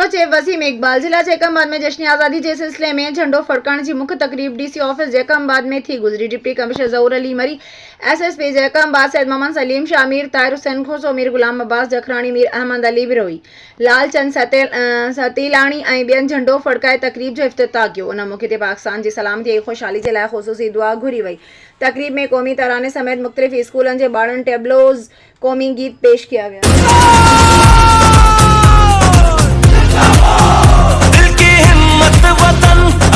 Chef Wasim Iqbal. जिला जैकमाबाद में जश्न आज़ादी के सिलसिले में झंडो फड़काने की मुख्य तकरीब डीसी ऑफिस जैकमाबाद में थी गुजरी। डिप्टी कमिश्नर ज़हूर अली मरी, एसएसपी जैकमाबाद सैयद मोहम्मद सलीम शाह, मीर ताहिर हुसैन खोसो, मीर गुलाम अब्बास जखरानी, मीर अहमद अली बिरोई, लालचंद सतीलानी ऐं ॿियनि झंडो फड़काए तकरीब जो इफ्तिताह कियो। उन मौके ते पाकिस्तान जी सलामती ऐं खुशहाली जे लाइ ख़ुसूसी दुआ घुरी वई। तकरीब में क़ौमी तराने समेत मुख़्तलिफ़ स्कूलनि जे ॿारनि टेबलोज़ क़ौमी गीत पेश किया गया। दिल की हिम्मत वतन